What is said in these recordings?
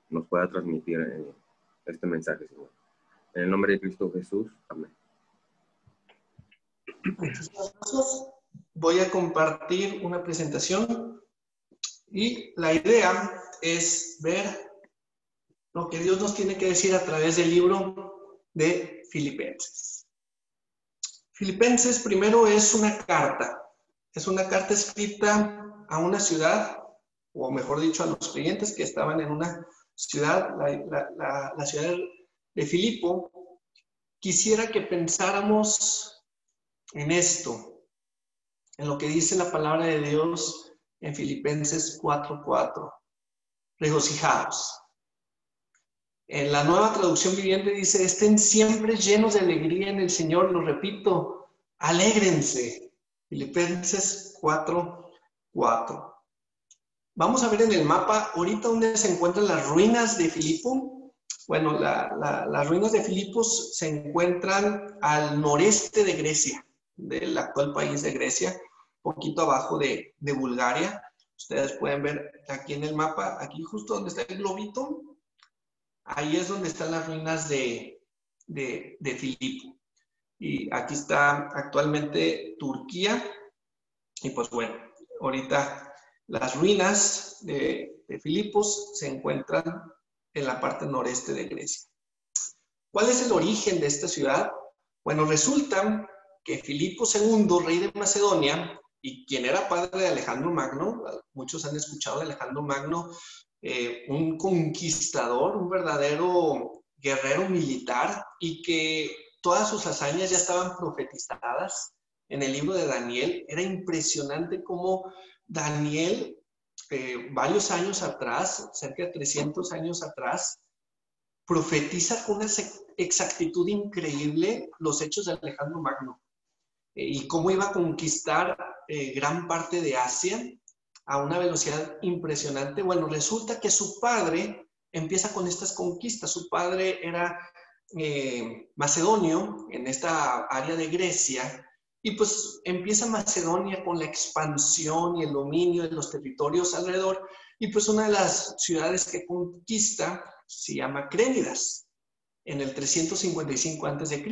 nos pueda transmitir este mensaje, Señor. En el nombre de Cristo Jesús, amén. Muchísimas gracias. Voy a compartir una presentación y la idea es ver lo que Dios nos tiene que decir a través del libro de Filipenses. Filipenses primero es una carta escrita a una ciudad, o mejor dicho, a los creyentes que estaban en una ciudad, la ciudad de Filipo. Quisiera que pensáramos en esto, en lo que dice la palabra de Dios en Filipenses 4:4. Regocijaos. En la Nueva Traducción Viviente dice, estén siempre llenos de alegría en el Señor. Lo repito, alégrense. Filipenses 4:4. Vamos a ver en el mapa ahorita dónde se encuentran las ruinas de Filipo. Bueno, las ruinas de Filipos se encuentran al noreste de Grecia, del actual país de Grecia, poquito abajo de Bulgaria. Ustedes pueden ver aquí en el mapa, aquí justo donde está el globito, ahí es donde están las ruinas de Filipo. Y aquí está actualmente Turquía. Y pues bueno, ahorita las ruinas de Filipos se encuentran en la parte noreste de Grecia. ¿Cuál es el origen de esta ciudad? Bueno, resulta que Filipo II, rey de Macedonia, y quien era padre de Alejandro Magno, muchos han escuchado de Alejandro Magno, un conquistador, un verdadero guerrero militar, y que todas sus hazañas ya estaban profetizadas en el libro de Daniel. Era impresionante cómo Daniel, varios años atrás, cerca de 300 años atrás, profetiza con una exactitud increíble los hechos de Alejandro Magno y cómo iba a conquistar gran parte de Asia a una velocidad impresionante. Bueno, resulta que su padre empieza con estas conquistas. Su padre era macedonio en esta área de Grecia, y pues empieza Macedonia con la expansión y el dominio de los territorios alrededor, y pues una de las ciudades que conquista se llama Crénidas, en el 355 a.C.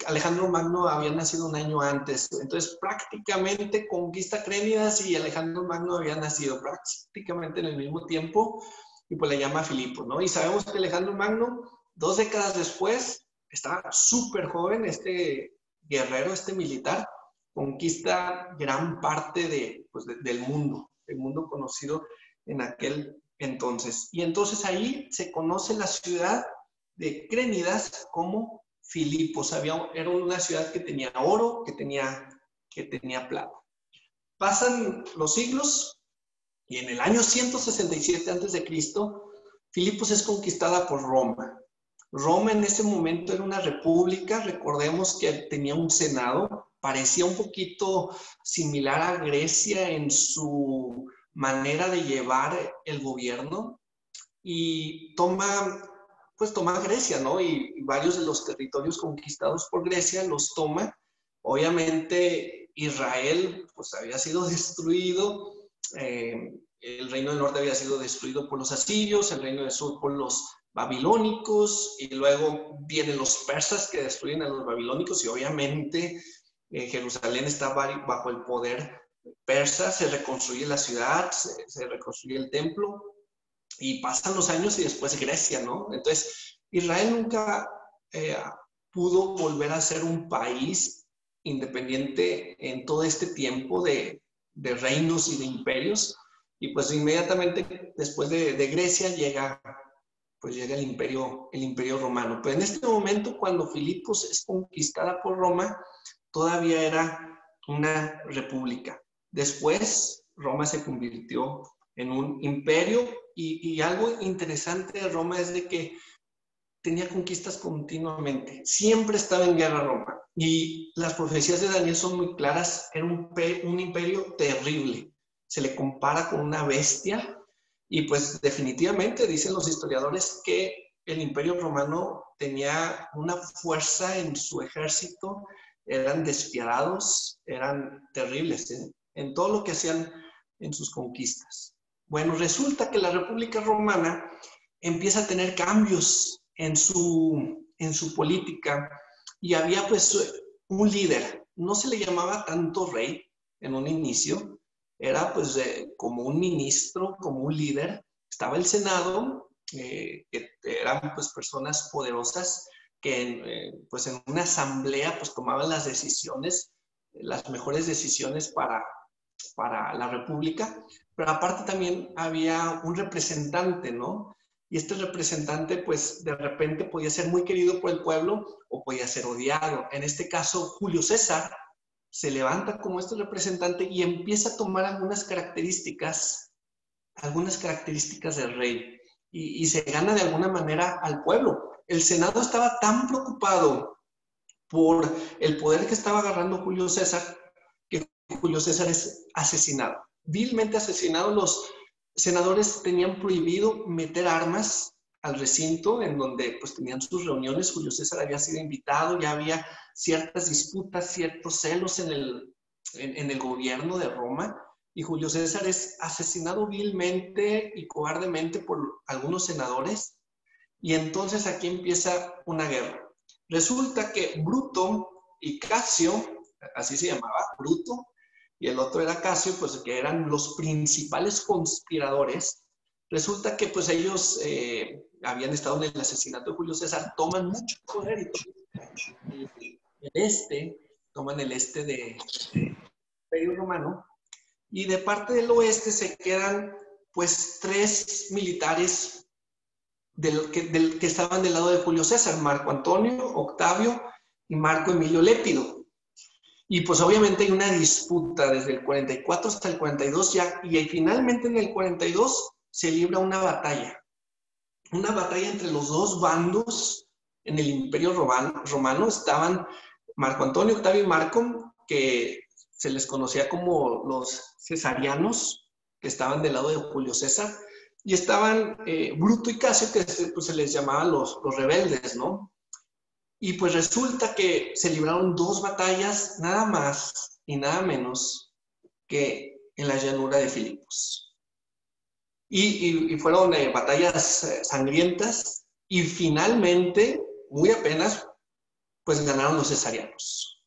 Alejandro Magno había nacido un año antes, entonces prácticamente conquista Crénidas y Alejandro Magno había nacido prácticamente en el mismo tiempo, y pues le llama Filipo, ¿no? Y sabemos que Alejandro Magno, 2 décadas después, estaba súper joven, este guerrero, este militar, conquista gran parte del mundo, el mundo conocido en aquel entonces. Y entonces ahí se conoce la ciudad de Crénidas como Filipos. Era una ciudad que tenía oro, que tenía plata. Pasan los siglos y en el año 167 a.C., Filipos es conquistada por Roma. Roma en ese momento era una república, recordemos que tenía un senado, parecía un poquito similar a Grecia en su manera de llevar el gobierno, y toma Grecia, ¿no? Y varios de los territorios conquistados por Grecia los toma. Obviamente Israel pues había sido destruido, el reino del norte había sido destruido por los asirios, el reino del sur por los babilónicos, y luego vienen los persas que destruyen a los babilónicos, y obviamente Jerusalén está bajo el poder persa. Se reconstruye la ciudad, se reconstruye el templo, y pasan los años y después Grecia, ¿no? Entonces, Israel nunca pudo volver a ser un país independiente en todo este tiempo de reinos y de imperios, y pues inmediatamente después de Grecia llega el imperio romano. Pero en este momento, cuando Filipos es conquistada por Roma, todavía era una república. Después, Roma se convirtió en un imperio, y algo interesante de Roma es de que tenía conquistas continuamente. Siempre estaba en guerra Roma. Y las profecías de Daniel son muy claras. Era un imperio terrible. Se le compara con una bestia. Y pues definitivamente dicen los historiadores que el imperio romano tenía una fuerza en su ejército. Eran despiadados, eran terribles en todo lo que hacían en sus conquistas. Bueno, resulta que la República Romana empieza a tener cambios en su política y había pues un líder. No se le llamaba tanto rey en un inicio, era pues como un ministro, como un líder. Estaba el Senado, que eran pues personas poderosas que pues en una asamblea pues tomaban las decisiones, las mejores decisiones para la República, pero aparte también había un representante, ¿no? Y este representante, pues, de repente podía ser muy querido por el pueblo o podía ser odiado. En este caso, Julio César se levanta como este representante y empieza a tomar algunas características del rey y se gana de alguna manera al pueblo. El Senado estaba tan preocupado por el poder que estaba agarrando Julio César que Julio César es asesinado. Vilmente asesinado. Los senadores tenían prohibido meter armas al recinto en donde pues tenían sus reuniones. Julio César había sido invitado, ya había ciertas disputas, ciertos celos en el gobierno de Roma, y Julio César es asesinado vilmente y cobardemente por algunos senadores, y entonces aquí empieza una guerra. Resulta que Bruto y Casio, así se llamaba, Bruto, y el otro era Casio, pues que eran los principales conspiradores. Resulta que pues ellos habían estado en el asesinato de Julio César, toman mucho poder y toman el este de Imperio Romano, y de parte del oeste se quedan pues 3 militares que estaban del lado de Julio César: Marco Antonio, Octavio y Marco Emilio Lépido. Y pues obviamente hay una disputa desde el 44 hasta el 42 ya, y finalmente en el 42 se libra una batalla entre los dos bandos en el Imperio Romano. Estaban Marco Antonio, Octavio y Marco, que se les conocía como los cesarianos, que estaban del lado de Julio César, y estaban Bruto y Casio, que pues, se les llamaba los rebeldes, ¿no? Y pues resulta que se libraron 2 batallas, nada más y nada menos que en la llanura de Filipos. Y fueron batallas sangrientas, y finalmente, muy apenas, pues ganaron los cesarianos.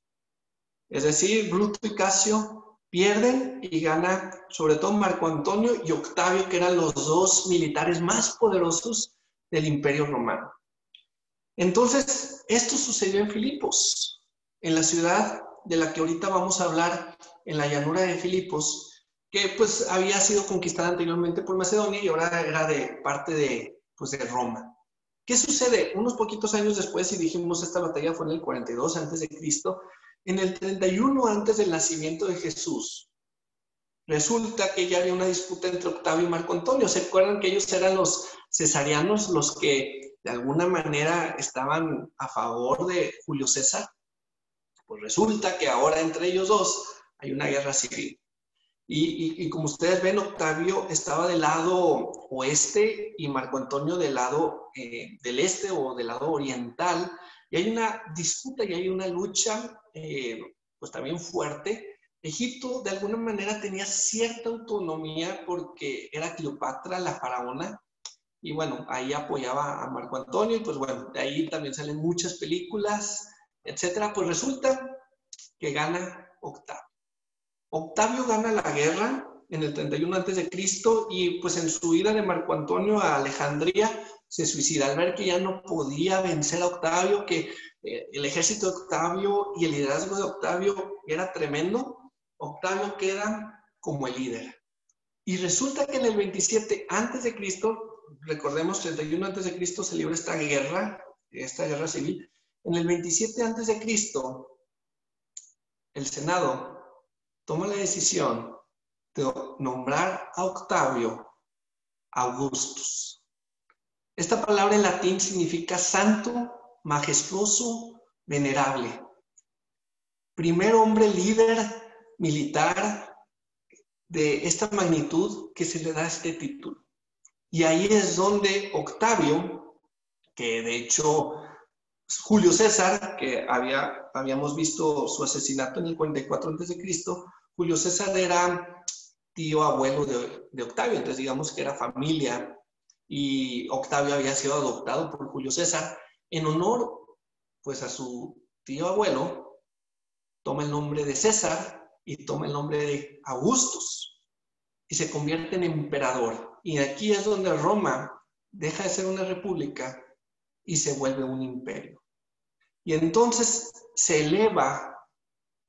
Es decir, Bruto y Casio pierden y gana sobre todo Marco Antonio y Octavio, que eran los 2 militares más poderosos del Imperio Romano. Entonces, esto sucedió en Filipos, en la ciudad de la que ahorita vamos a hablar, en la llanura de Filipos, que pues había sido conquistada anteriormente por Macedonia y ahora era de parte de Roma. ¿Qué sucede? Unos poquitos años después, si dijimos esta batalla fue en el 42 a.C., en el 31 antes del nacimiento de Jesús, resulta que ya había una disputa entre Octavio y Marco Antonio. ¿Se acuerdan que ellos eran los cesarianos, los que de alguna manera estaban a favor de Julio César? Pues resulta que ahora entre ellos dos hay una guerra civil. Y como ustedes ven, Octavio estaba del lado oeste y Marco Antonio del lado del este o del lado oriental. Y hay una disputa y hay una lucha pues también fuerte. Egipto de alguna manera tenía cierta autonomía porque era Cleopatra la faraona, y bueno, ahí apoyaba a Marco Antonio, y pues bueno, de ahí también salen muchas películas, etcétera. Pues resulta que gana Octavio. Octavio gana la guerra en el 31 a.C. y pues en su ida de Marco Antonio a Alejandría se suicida al ver que ya no podía vencer a Octavio, que el ejército de Octavio y el liderazgo de Octavio era tremendo. Octavio queda como el líder. Y resulta que en el 27 a.C., recordemos, 31 a.C. se libra esta guerra civil. En el 27 a.C., el Senado toma la decisión de nombrar a Octavio Augustus. Esta palabra en latín significa santo, majestuoso, venerable. Primer hombre líder militar de esta magnitud que se le da este título. Y ahí es donde Octavio, que de hecho Julio César, que habíamos visto su asesinato en el 44 a.C., Julio César era tío abuelo de Octavio, entonces digamos que era familia, y Octavio había sido adoptado por Julio César. En honor, pues, a su tío abuelo, toma el nombre de César y toma el nombre de Augustus y se convierte en emperador. Y aquí es donde Roma deja de ser una república y se vuelve un imperio. Y entonces se eleva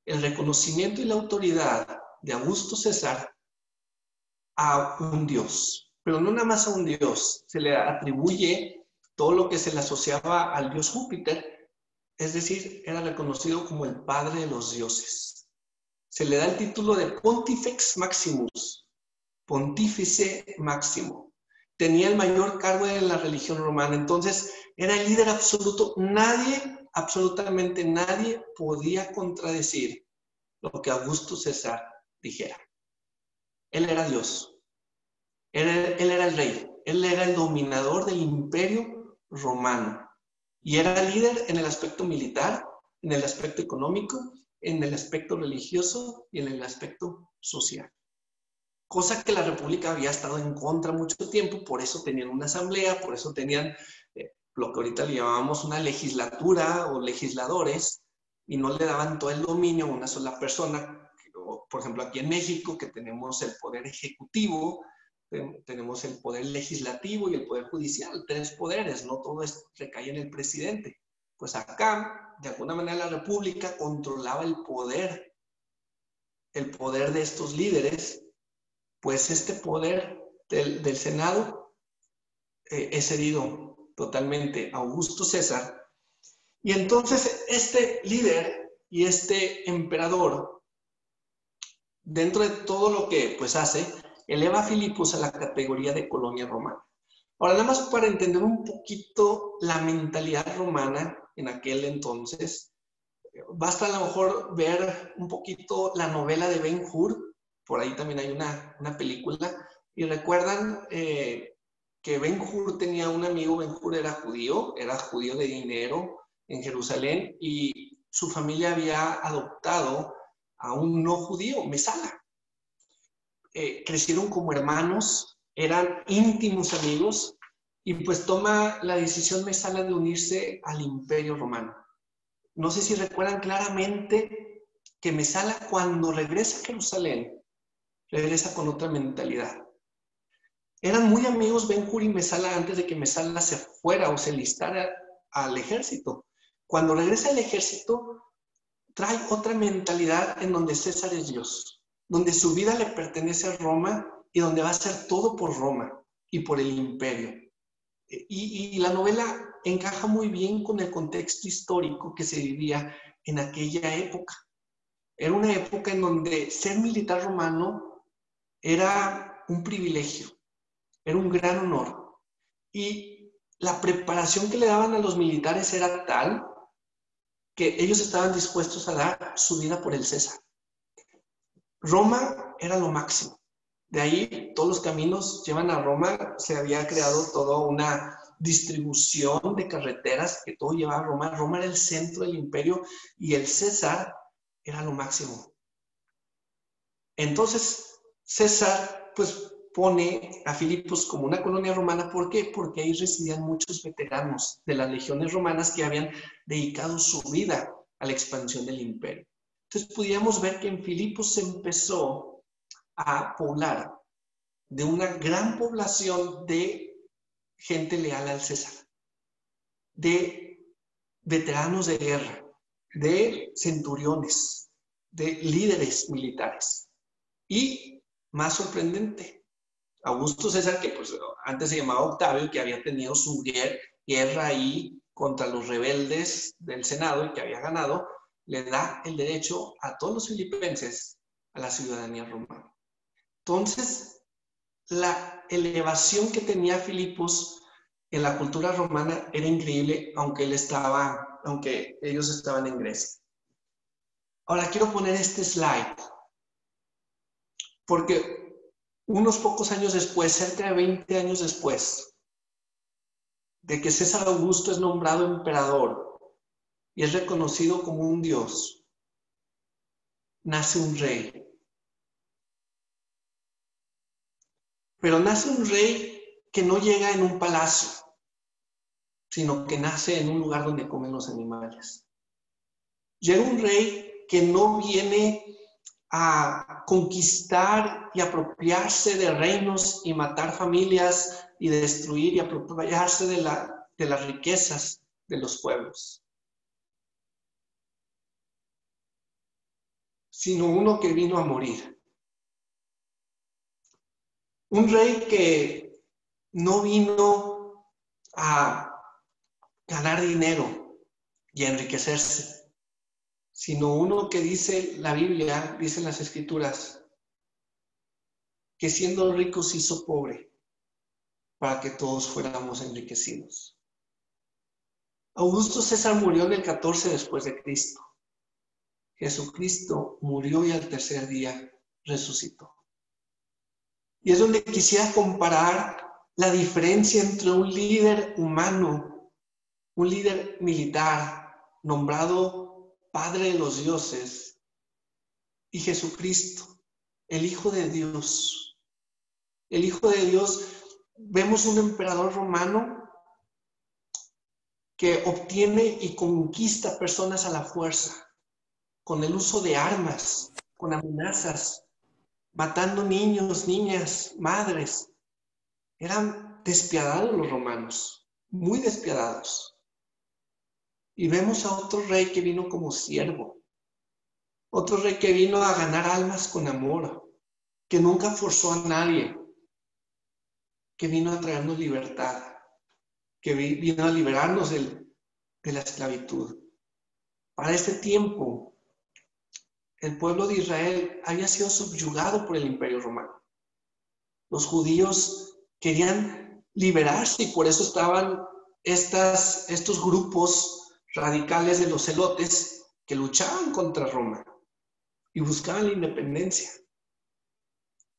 el reconocimiento y la autoridad de Augusto César a un dios, pero no nada más a un dios, se le atribuye todo lo que se le asociaba al dios Júpiter, es decir, era reconocido como el padre de los dioses. Se le da el título de Pontifex Maximus, pontífice máximo. Tenía el mayor cargo en la religión romana, entonces era el líder absoluto. Nadie, absolutamente nadie, podía contradecir lo que Augusto César dijera. Él era Dios, él era el rey, él era el dominador del imperio romano y era líder en el aspecto militar, en el aspecto económico, en el aspecto religioso y en el aspecto social. Cosa que la República había estado en contra mucho tiempo, por eso tenían una asamblea, por eso tenían lo que ahorita le llamamos una legislatura o legisladores, y no le daban todo el dominio a una sola persona. Por ejemplo, aquí en México, que tenemos el poder ejecutivo, tenemos el poder legislativo y el poder judicial, 3 poderes, no todo esto recae en el presidente. Pues acá, de alguna manera, la República controlaba el poder de estos líderes. Pues este poder del Senado es cedido totalmente a Augusto César. Y entonces este líder y este emperador, dentro de todo lo que pues hace, eleva a Filipos a la categoría de colonia romana. Ahora, nada más para entender un poquito la mentalidad romana en aquel entonces, basta a lo mejor ver un poquito la novela de Ben-Hur, por ahí también hay una película, y recuerdan que Ben-Hur tenía un amigo. Ben-Hur era judío de dinero en Jerusalén, y su familia había adoptado a un no judío, Mesala. Crecieron como hermanos, eran íntimos amigos, y pues toma la decisión Mesala de unirse al Imperio Romano. No sé si recuerdan claramente que Mesala, cuando regresa a Jerusalén, regresa con otra mentalidad. Eran muy amigos Ben-Hur y Mesala antes de que Mesala se fuera o se listara al ejército. Cuando regresa al ejército, trae otra mentalidad en donde César es Dios, donde su vida le pertenece a Roma y donde va a hacer todo por Roma y por el imperio. Y la novela encaja muy bien con el contexto histórico que se vivía en aquella época. Era una época en donde ser militar romano era un privilegio, era un gran honor. Y la preparación que le daban a los militares era tal que ellos estaban dispuestos a dar su vida por el César. Roma era lo máximo. De ahí todos los caminos llevan a Roma. Se había creado toda una distribución de carreteras que todo llevaba a Roma. Roma era el centro del imperio y el César era lo máximo. Entonces César pues pone a Filipos como una colonia romana. ¿Por qué? Porque ahí residían muchos veteranos de las legiones romanas que habían dedicado su vida a la expansión del imperio. Entonces pudiéramos ver que en Filipos se empezó a poblar de una gran población de gente leal al César, de veteranos de guerra, de centuriones, de líderes militares. Y más sorprendente, Augusto César, que pues antes se llamaba Octavio, que había tenido su guerra ahí contra los rebeldes del Senado y que había ganado, le da el derecho a todos los filipenses a la ciudadanía romana. Entonces, la elevación que tenía Filipos en la cultura romana era increíble, aunque ellos estaban en Grecia. Ahora quiero poner este slide, porque unos pocos años después, cerca de 20 años después de que César Augusto es nombrado emperador y es reconocido como un dios, nace un rey. Pero nace un rey que no llega en un palacio, sino que nace en un lugar donde comen los animales. Llega un rey que no viene a conquistar y apropiarse de reinos y matar familias y destruir y apropiarse de las riquezas de los pueblos, sino uno que vino a morir. Un rey que no vino a ganar dinero y a enriquecerse, sino uno que dice la Biblia, dicen las Escrituras, que siendo rico se hizo pobre para que todos fuéramos enriquecidos. Augusto César murió en el 14 después de Cristo. Jesucristo murió y al tercer día resucitó. Y es donde quisiera comparar la diferencia entre un líder humano, un líder militar, nombrado Padre de los dioses, y Jesucristo, el Hijo de Dios. El Hijo de Dios, vemos un emperador romano que obtiene y conquista personas a la fuerza, con el uso de armas, con amenazas, matando niños, niñas, madres. Eran despiadados los romanos, muy despiadados. Y vemos a otro rey que vino como siervo, otro rey que vino a ganar almas con amor, que nunca forzó a nadie, que vino a traernos libertad, que vino a liberarnos de la esclavitud. Para este tiempo, el pueblo de Israel había sido subyugado por el Imperio Romano. Los judíos querían liberarse y por eso estaban estos grupos radicales de los celotes que luchaban contra Roma y buscaban la independencia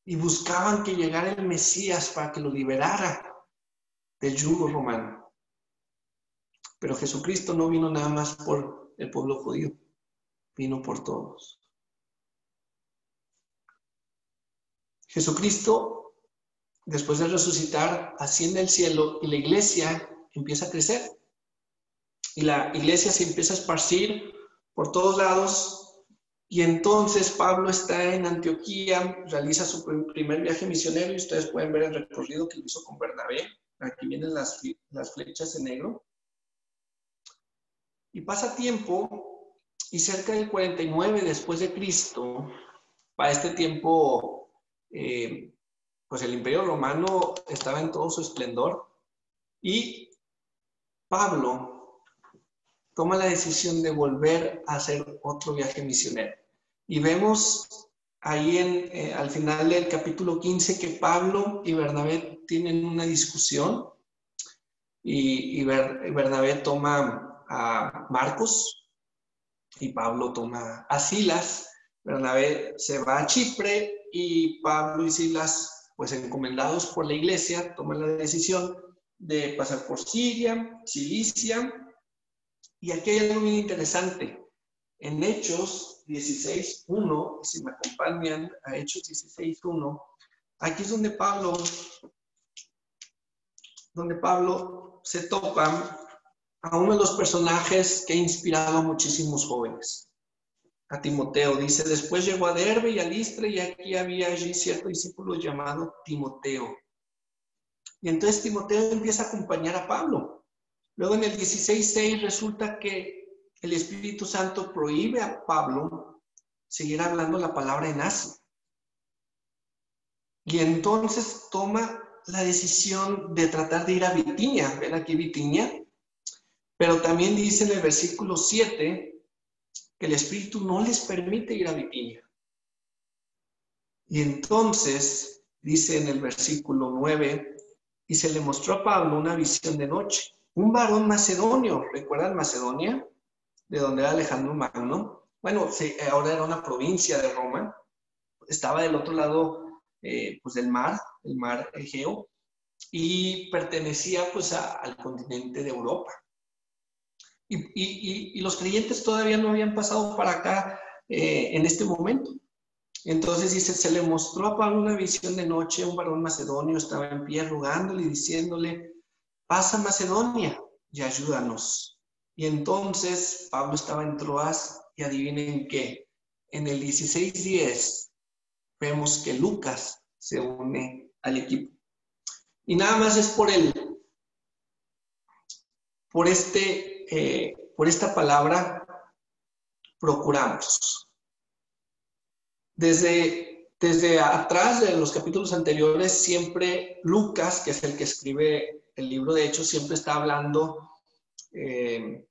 y buscaban que llegara el Mesías para que lo liberara del yugo romano. Pero Jesucristo no vino nada más por el pueblo judío, vino por todos. Jesucristo, después de resucitar, asciende al cielo y la iglesia empieza a crecer. Y la iglesia se empieza a esparcir por todos lados. Y entonces Pablo está en Antioquía, realiza su primer viaje misionero y ustedes pueden ver el recorrido que hizo con Bernabé. Aquí vienen las flechas en negro. Y pasa tiempo y cerca del 49 después de Cristo, para este tiempo, pues el Imperio Romano estaba en todo su esplendor y Pablo toma la decisión de volver a hacer otro viaje misionero. Y vemos ahí al final del capítulo 15 que Pablo y Bernabé tienen una discusión y Bernabé toma a Marcos y Pablo toma a Silas. Bernabé se va a Chipre y Pablo y Silas, pues encomendados por la iglesia, toman la decisión de pasar por Siria, Cilicia. Y aquí hay algo muy interesante. En Hechos 16:1, si me acompañan a Hechos 16:1, aquí es donde Pablo se topa a uno de los personajes que ha inspirado a muchísimos jóvenes. A Timoteo, dice, después llegó a Derbe y a Listra y aquí había allí cierto discípulo llamado Timoteo. Y entonces Timoteo empieza a acompañar a Pablo. Luego en el 16:6 resulta que el Espíritu Santo prohíbe a Pablo seguir hablando la palabra en Asia. Y entonces toma la decisión de tratar de ir a Bitinia. ¿Ven aquí Bitinia? Pero también dice en el versículo 7 que el Espíritu no les permite ir a Bitinia. Y entonces dice en el versículo 9, y se le mostró a Pablo una visión de noche. Un varón macedonio, ¿recuerdan Macedonia? De donde era Alejandro Magno. Bueno, sí, ahora era una provincia de Roma. Estaba del otro lado pues del mar, el mar Egeo, y pertenecía pues al continente de Europa. Y los creyentes todavía no habían pasado para acá en este momento. Entonces dice, se le mostró a Pablo una visión de noche, un varón macedonio estaba en pie rogándole y diciéndole, pasa a Macedonia y ayúdanos. Y entonces Pablo estaba en Troas y adivinen qué, en el 16:10 vemos que Lucas se une al equipo. Y nada más es por esta palabra, procuramos. Desde atrás de los capítulos anteriores, siempre Lucas, que es el que escribe el libro de Hechos, siempre está hablando en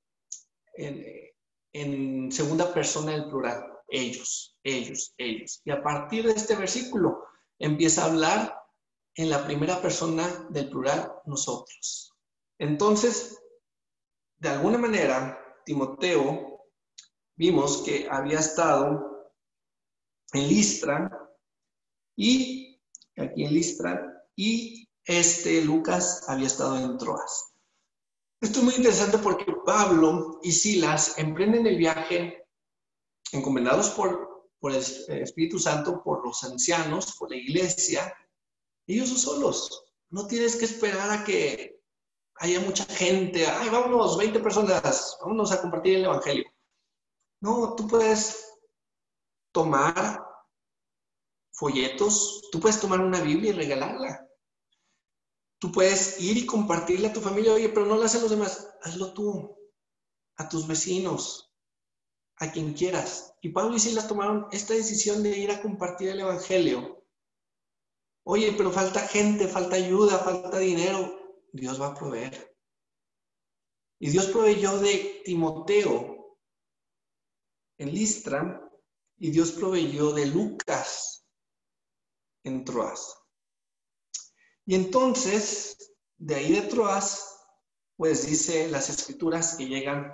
segunda persona del plural. Ellos, ellos, ellos. Y a partir de este versículo empieza a hablar en la primera persona del plural, nosotros. Entonces, de alguna manera, Timoteo, vimos que había estado en Listra, y aquí en Listra, y Lucas había estado en Troas. Esto es muy interesante porque Pablo y Silas emprenden el viaje encomendados por el Espíritu Santo, por los ancianos, por la iglesia. Ellos son solos. No tienes que esperar a que haya mucha gente. Ay, vámonos, 20 personas, vámonos a compartir el evangelio. No, tú puedes tomar folletos, tú puedes tomar una Biblia y regalarla. Tú puedes ir y compartirla a tu familia. Oye, pero no lo hacen los demás. Hazlo tú, a tus vecinos, a quien quieras. Y Pablo y Silas tomaron esta decisión de ir a compartir el evangelio. Oye, pero falta gente, falta ayuda, falta dinero. Dios va a proveer. Y Dios proveyó de Timoteo en Listra y Dios proveyó de Lucas en Troas. Y entonces, de ahí de Troas, pues dice las escrituras que llegan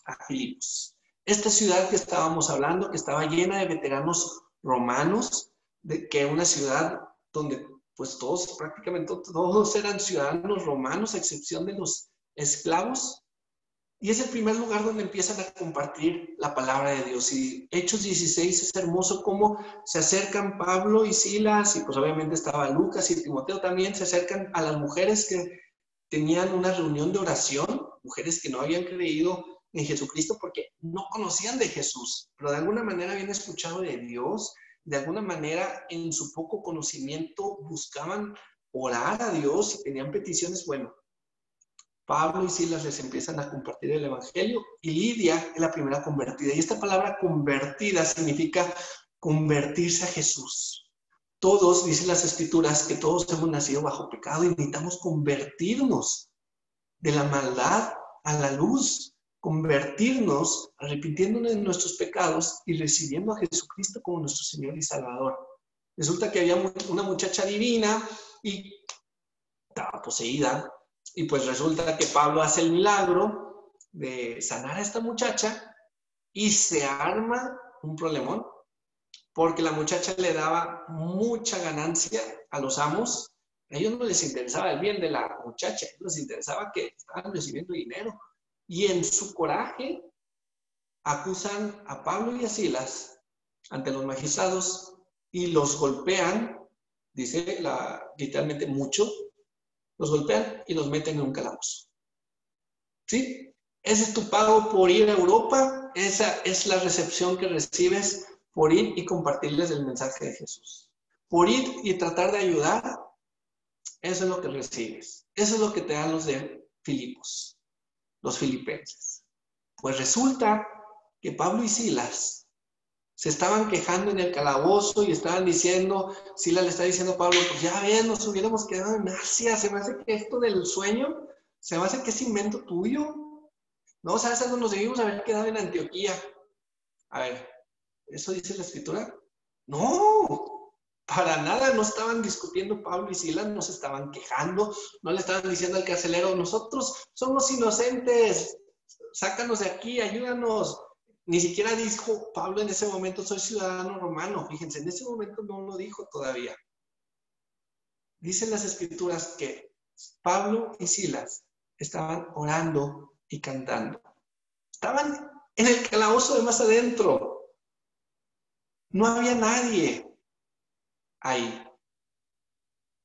a Filipos. Esta ciudad que estábamos hablando, que estaba llena de veteranos romanos, que era una ciudad donde pues prácticamente todos eran ciudadanos romanos, a excepción de los esclavos. Y es el primer lugar donde empiezan a compartir la palabra de Dios. Y Hechos 16 es hermoso cómo se acercan Pablo y Silas, y pues obviamente estaba Lucas y Timoteo también, se acercan a las mujeres que tenían una reunión de oración, mujeres que no habían creído en Jesucristo porque no conocían de Jesús, pero de alguna manera habían escuchado de Dios, de alguna manera en su poco conocimiento buscaban orar a Dios y tenían peticiones. Bueno, Pablo y Silas les empiezan a compartir el evangelio y Lidia es la primera convertida. Y esta palabra convertida significa convertirse a Jesús. Todos, dicen las escrituras, que todos hemos nacido bajo pecado y necesitamos convertirnos de la maldad a la luz, convertirnos, arrepintiéndonos de nuestros pecados y recibiendo a Jesucristo como nuestro Señor y Salvador. Resulta que había una muchacha divina y estaba poseída. Y pues resulta que Pablo hace el milagro de sanar a esta muchacha y se arma un problemón, porque la muchacha le daba mucha ganancia a los amos. A ellos no les interesaba el bien de la muchacha, a ellos les interesaba que estaban recibiendo dinero. Y en su coraje acusan a Pablo y a Silas ante los magistrados y los golpean, dice literalmente mucho, los golpean y los meten en un calabozo. ¿Sí? Ese es tu pago por ir a Europa. Esa es la recepción que recibes por ir y compartirles el mensaje de Jesús. Por ir y tratar de ayudar, eso es lo que recibes. Eso es lo que te dan los de Filipos, los filipenses. Pues resulta que Pablo y Silas se estaban quejando en el calabozo y estaban diciendo, Silas le está diciendo a Pablo, pues ya ves, nos hubiéramos quedado en Asia, se me hace que esto del sueño, se me hace que es invento tuyo. No, ¿sabes algo? Nos debimos haber quedado en Antioquía. A ver, ¿eso dice la escritura? No, para nada, no estaban discutiendo Pablo y Silas, no se estaban quejando, no le estaban diciendo al carcelero, nosotros somos inocentes, sácanos de aquí, ayúdanos. Ni siquiera dijo Pablo en ese momento, soy ciudadano romano. Fíjense, en ese momento no lo dijo todavía. Dicen las escrituras que Pablo y Silas estaban orando y cantando. Estaban en el calabozo de más adentro. No había nadie ahí.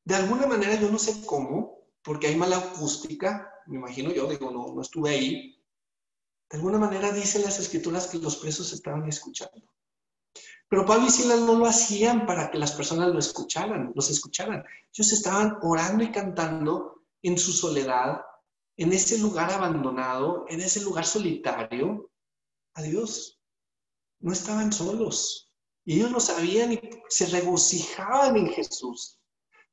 De alguna manera, yo no sé cómo, porque hay mala acústica, me imagino yo, digo, no estuve ahí. De alguna manera dicen las escrituras que los presos estaban escuchando. Pero Pablo y Silas no lo hacían para que las personas los escucharan. Ellos estaban orando y cantando en su soledad, en ese lugar abandonado, en ese lugar solitario, a Dios. No estaban solos. Y ellos lo sabían y se regocijaban en Jesús.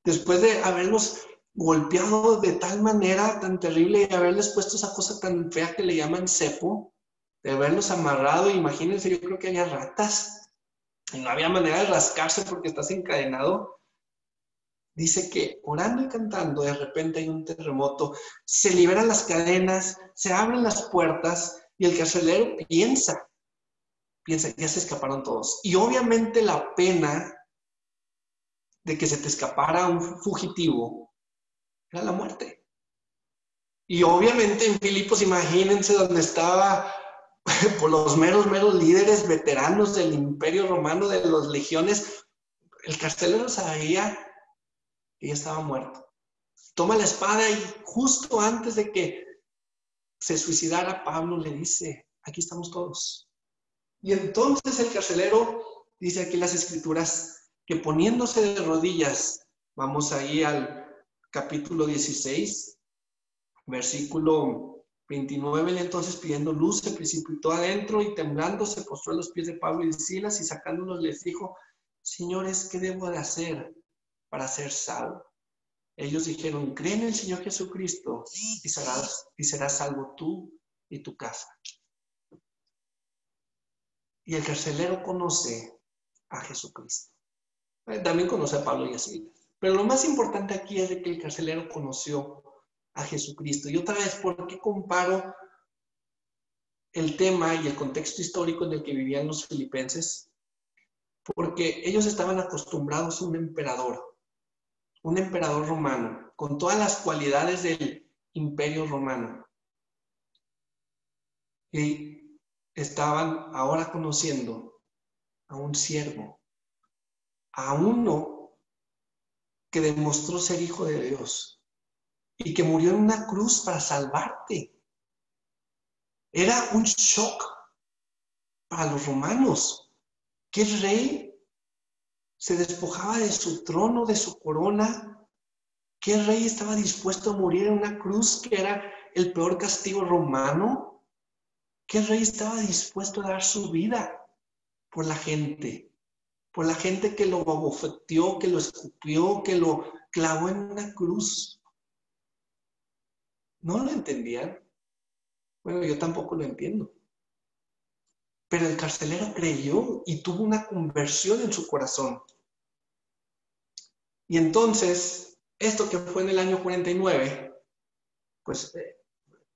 Después de haberlos golpeado de tal manera tan terrible y haberles puesto esa cosa tan fea que le llaman cepo, de haberlos amarrado, imagínense, yo creo que había ratas y no había manera de rascarse porque estás encadenado. Dice que orando y cantando, de repente hay un terremoto, se liberan las cadenas, se abren las puertas y el carcelero piensa, ya se escaparon todos. Y obviamente la pena de que se te escapara un fugitivo era la muerte. Y obviamente en Filipos, imagínense donde estaba por los meros líderes veteranos del Imperio Romano, de las legiones, el carcelero sabía que ya estaba muerto. Toma la espada y justo antes de que se suicidara, Pablo le dice, aquí estamos todos. Y entonces el carcelero, dice aquí las escrituras, que poniéndose de rodillas, vamos ahí al capítulo 16, versículo 29, y entonces pidiendo luz se precipitó adentro y temblando se postró a los pies de Pablo y de Silas y sacándolos les dijo, señores, ¿qué debo de hacer para ser salvo? Ellos dijeron, cree en el Señor Jesucristo y serás salvo tú y tu casa. Y el carcelero conoce a Jesucristo. También conoce a Pablo y a Silas. Pero lo más importante aquí es de que el carcelero conoció a Jesucristo. Y otra vez, ¿por qué comparo el tema y el contexto histórico en el que vivían los filipenses? Porque ellos estaban acostumbrados a un emperador romano, con todas las cualidades del imperio romano. Y estaban ahora conociendo a un siervo, a uno que demostró ser hijo de Dios y que murió en una cruz para salvarte. Era un shock para los romanos. ¿Qué rey se despojaba de su trono, de su corona? ¿Qué rey estaba dispuesto a morir en una cruz que era el peor castigo romano? ¿Qué rey estaba dispuesto a dar su vida por la gente? Por la gente que lo abofeteó, que lo escupió, que lo clavó en una cruz. ¿No lo entendían? Bueno, yo tampoco lo entiendo. Pero el carcelero creyó y tuvo una conversión en su corazón. Y entonces, esto que fue en el año 49, pues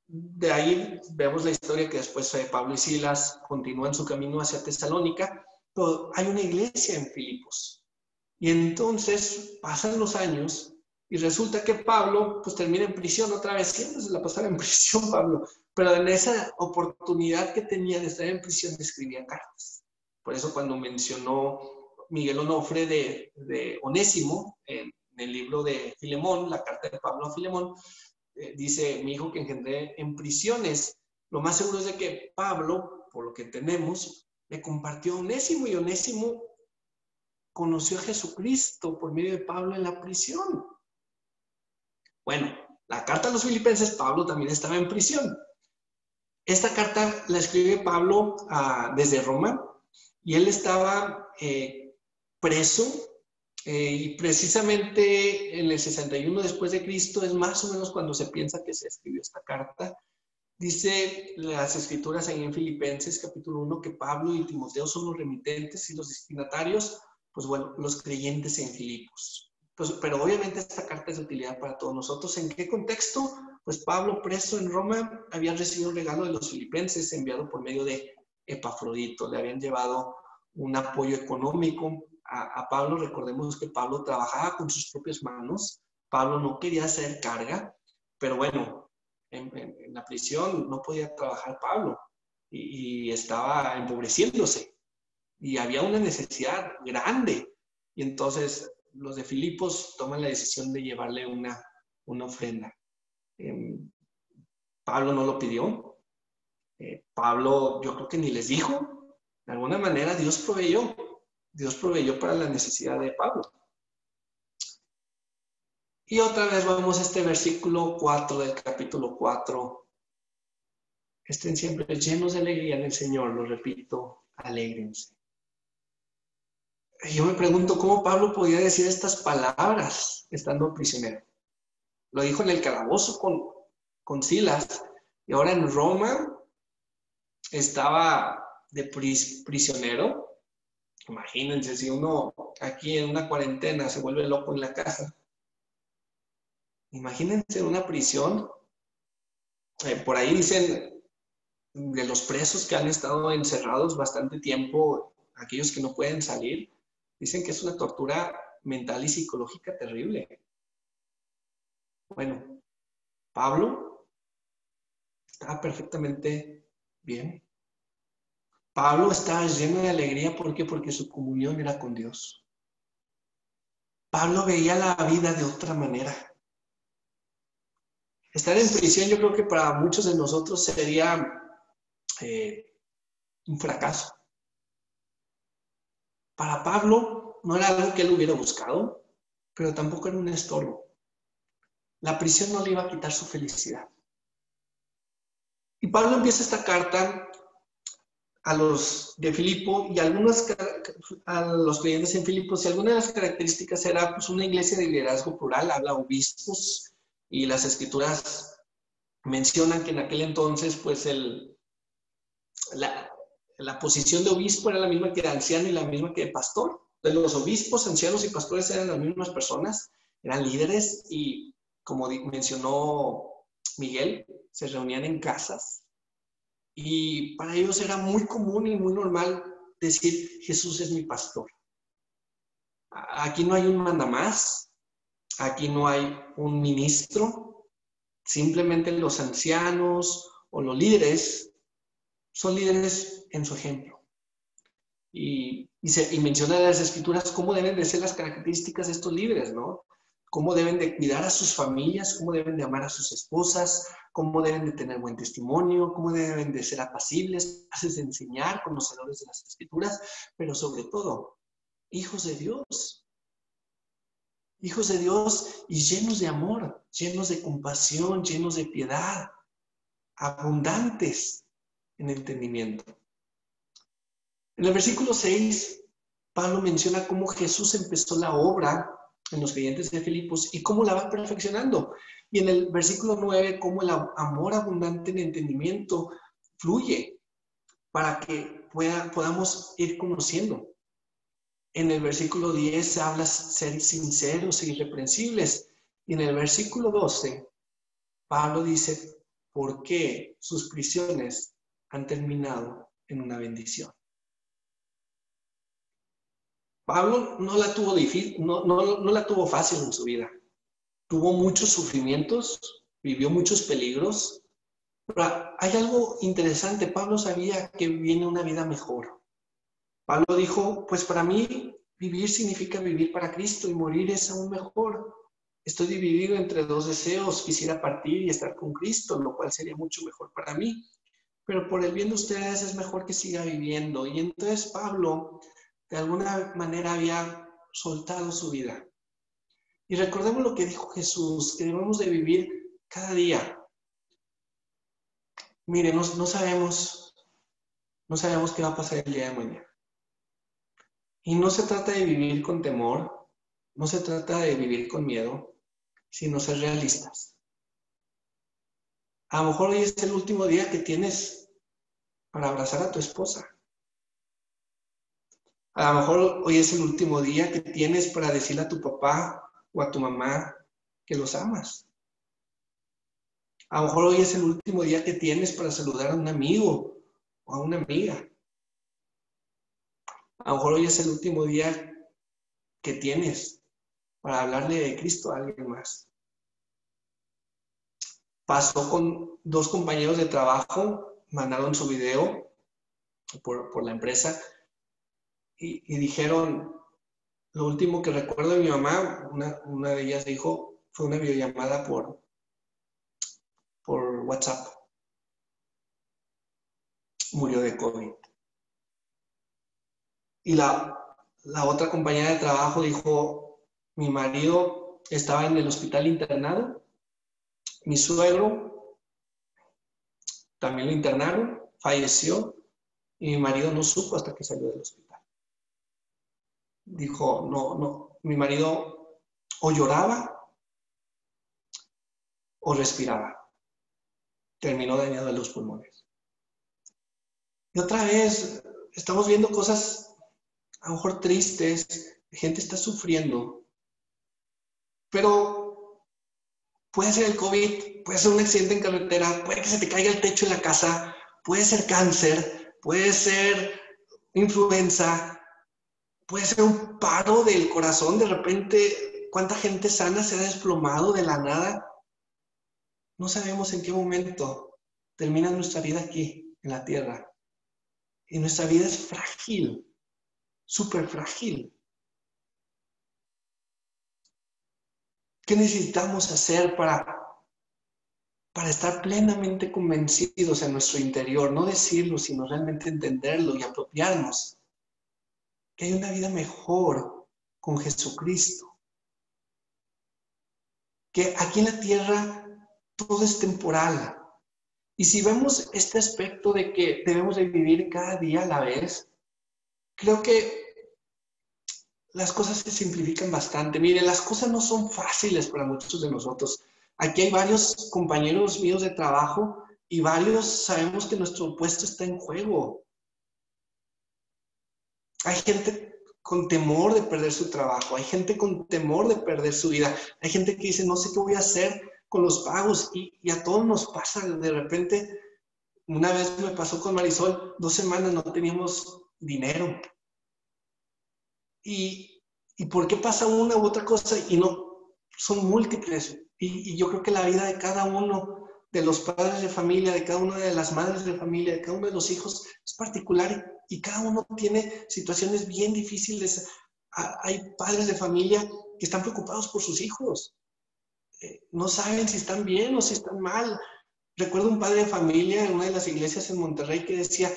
de ahí vemos la historia que después Pablo y Silas continúan su camino hacia Tesalónica, pero hay una iglesia en Filipos. Y entonces pasan los años y resulta que Pablo pues termina en prisión otra vez. Siempre se la pasaba en prisión Pablo, pero en esa oportunidad que tenía de estar en prisión escribía cartas. Por eso cuando mencionó Miguel Onofre de Onésimo en el libro de Filemón, la carta de Pablo a Filemón, dice, mi hijo que engendré en prisiones. Lo más seguro es de que Pablo, por lo que tenemos, le compartió a Onésimo y Onésimo conoció a Jesucristo por medio de Pablo en la prisión. Bueno, la carta a los filipenses, Pablo también estaba en prisión. Esta carta la escribe Pablo desde Roma y él estaba preso y precisamente en el 61 después de Cristo es más o menos cuando se piensa que se escribió esta carta. Dice las escrituras ahí en Filipenses capítulo 1 que Pablo y Timoteo son los remitentes y los destinatarios, pues bueno, los creyentes en Filipos. Pues, pero obviamente esta carta es de utilidad para todos nosotros. ¿En qué contexto? Pues Pablo, preso en Roma, había recibido un regalo de los filipenses enviado por medio de Epafrodito. Le habían llevado un apoyo económico a Pablo. Recordemos que Pablo trabajaba con sus propias manos. Pablo no quería hacer carga, pero bueno, en la prisión no podía trabajar Pablo y estaba empobreciéndose. y había una necesidad grande. Y entonces los de Filipos toman la decisión de llevarle una ofrenda. Pablo no lo pidió. Pablo, yo creo que ni les dijo. De alguna manera Dios proveyó. Dios proveyó para la necesidad de Pablo. Y otra vez vamos a este versículo 4 del capítulo 4. Estén siempre llenos de alegría en el Señor, lo repito, alégrense. Y yo me pregunto cómo Pablo podía decir estas palabras estando prisionero. Lo dijo en el calabozo con Silas, y ahora en Roma estaba de prisionero. Imagínense si uno aquí en una cuarentena se vuelve loco en la casa. Imagínense una prisión. Por ahí dicen de los presos que han estado encerrados bastante tiempo, aquellos que no pueden salir, dicen que es una tortura mental y psicológica terrible. Bueno, Pablo estaba perfectamente bien. Pablo estaba lleno de alegría. ¿Por qué? Porque su comunión era con Dios. Pablo veía la vida de otra manera. Estar en prisión yo creo que para muchos de nosotros sería un fracaso. Para Pablo no era algo que él hubiera buscado, pero tampoco era un estorbo. La prisión no le iba a quitar su felicidad. Y Pablo empieza esta carta a los de Filipo y a los creyentes en Filipos, y algunas de las características era pues, una iglesia de liderazgo plural, habla obispos, y las escrituras mencionan que en aquel entonces pues la posición de obispo era la misma que de anciano y la misma que de pastor. Entonces, los obispos, ancianos y pastores eran las mismas personas, eran líderes, y como mencionó Miguel, se reunían en casas. Y para ellos era muy común y muy normal decir, Jesús es mi pastor. Aquí no hay un mandamás, aquí no hay un ministro, simplemente los ancianos o los líderes son líderes en su ejemplo. Y menciona en las escrituras cómo deben de ser las características de estos líderes, ¿no? Cómo deben de cuidar a sus familias, cómo deben de amar a sus esposas, cómo deben de tener buen testimonio, cómo deben de ser apacibles, capaces de enseñar, conocedores de las escrituras, pero sobre todo, hijos de Dios. Hijos de Dios y llenos de amor, llenos de compasión, llenos de piedad, abundantes en entendimiento. En el versículo 6, Pablo menciona cómo Jesús empezó la obra en los creyentes de Filipos y cómo la va perfeccionando. Y en el versículo 9, cómo el amor abundante en entendimiento fluye para que podamos ir conociendo. En el versículo 10 se habla ser sinceros e irreprensibles. Y en el versículo 12, Pablo dice por qué sus prisiones han terminado en una bendición. Pablo no la tuvo difícil, no la tuvo fácil en su vida. Tuvo muchos sufrimientos, vivió muchos peligros. Pero hay algo interesante. Pablo sabía que viene una vida mejor. Pablo dijo, pues para mí vivir significa vivir para Cristo y morir es aún mejor. Estoy dividido entre dos deseos. Quisiera partir y estar con Cristo, lo cual sería mucho mejor para mí. Pero por el bien de ustedes es mejor que siga viviendo. Y entonces Pablo de alguna manera había soltado su vida. Y recordemos lo que dijo Jesús, que debemos de vivir cada día. Mire, no sabemos qué va a pasar el día de mañana. Y no se trata de vivir con temor, no se trata de vivir con miedo, sino ser realistas. A lo mejor hoy es el último día que tienes para abrazar a tu esposa. A lo mejor hoy es el último día que tienes para decirle a tu papá o a tu mamá que los amas. A lo mejor hoy es el último día que tienes para saludar a un amigo o a una amiga. A lo mejor hoy es el último día que tienes para hablarle de Cristo a alguien más. Pasó con dos compañeros de trabajo, mandaron su video por la empresa y dijeron, lo último que recuerdo de mi mamá, una de ellas dijo, fue una videollamada por WhatsApp. Murió de COVID. Y la otra compañera de trabajo dijo, mi marido estaba en el hospital internado, mi suegro también lo internaron, falleció, y mi marido no supo hasta que salió del hospital. Dijo, no, mi marido o lloraba o respiraba. Terminó dañado de los pulmones. Y otra vez, estamos viendo cosas a lo mejor tristes, gente está sufriendo, pero puede ser el COVID, puede ser un accidente en carretera, puede que se te caiga el techo en la casa, puede ser cáncer, puede ser influenza, puede ser un paro del corazón, de repente, ¿cuánta gente sana se ha desplomado de la nada? No sabemos en qué momento termina nuestra vida aquí, en la tierra. Y nuestra vida es frágil, súper frágil. ¿Qué necesitamos hacer para estar plenamente convencidos en nuestro interior? No decirlo, sino realmente entenderlo y apropiarnos. Que hay una vida mejor con Jesucristo. Que aquí en la tierra todo es temporal. Y si vemos este aspecto de que debemos de vivir cada día a la vez, creo que las cosas se simplifican bastante. Miren, las cosas no son fáciles para muchos de nosotros. Aquí hay varios compañeros míos de trabajo y varios sabemos que nuestro puesto está en juego. Hay gente con temor de perder su trabajo, hay gente con temor de perder su vida, hay gente que dice, no sé qué voy a hacer con los pagos y a todos nos pasa de repente. Una vez me pasó con Marisol, 2 semanas no teníamos dinero. ¿Y por qué pasa una u otra cosa? Y no, son múltiples. Y yo creo que la vida de cada uno de los padres de familia, de cada una de las madres de familia, de cada uno de los hijos es particular y cada uno tiene situaciones bien difíciles. Hay padres de familia que están preocupados por sus hijos. No saben si están bien o si están mal. Recuerdo un padre de familia en una de las iglesias en Monterrey que decía,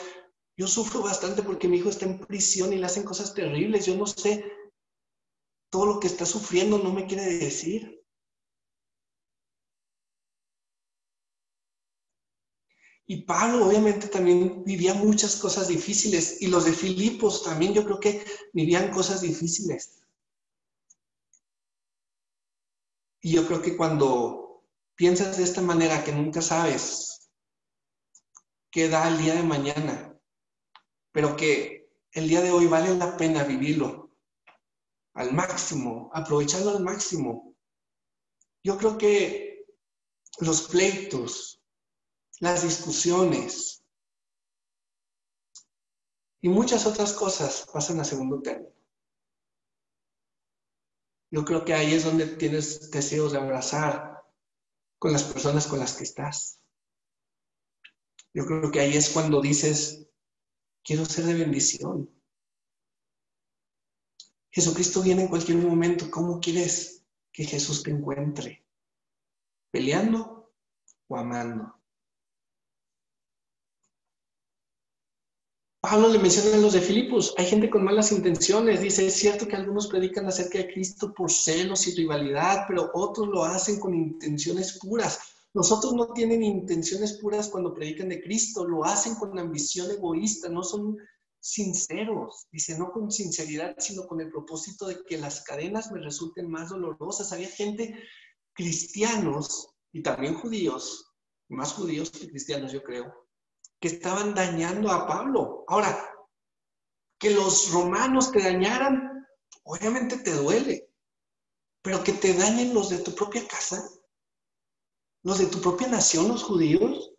yo sufro bastante porque mi hijo está en prisión y le hacen cosas terribles. Yo no sé todo lo que está sufriendo, no me quiere decir. Y Pablo obviamente también vivía muchas cosas difíciles. Y los de Filipos también yo creo que vivían cosas difíciles. Y yo creo que cuando piensas de esta manera, que nunca sabes qué da el día de mañana, pero que el día de hoy vale la pena vivirlo al máximo, aprovecharlo al máximo. Yo creo que los pleitos, las discusiones y muchas otras cosas pasan a segundo término. Yo creo que ahí es donde tienes deseos de abrazar con las personas con las que estás. Yo creo que ahí es cuando dices, quiero ser de bendición. Jesucristo viene en cualquier momento. ¿Cómo quieres que Jesús te encuentre? ¿Peleando o amando? Pablo le menciona a los de Filipos, hay gente con malas intenciones, dice, es cierto que algunos predican acerca de Cristo por celos y rivalidad, pero otros lo hacen con intenciones puras. Nosotros no tienen intenciones puras cuando predican de Cristo, lo hacen con ambición egoísta, no son sinceros, dice, no con sinceridad, sino con el propósito de que las cadenas me resulten más dolorosas. Había gente, cristianos y también judíos, más judíos que cristianos yo creo, que estaban dañando a Pablo. Ahora, que los romanos te dañaran, obviamente te duele, pero que te dañen los de tu propia casa, los de tu propia nación, los judíos,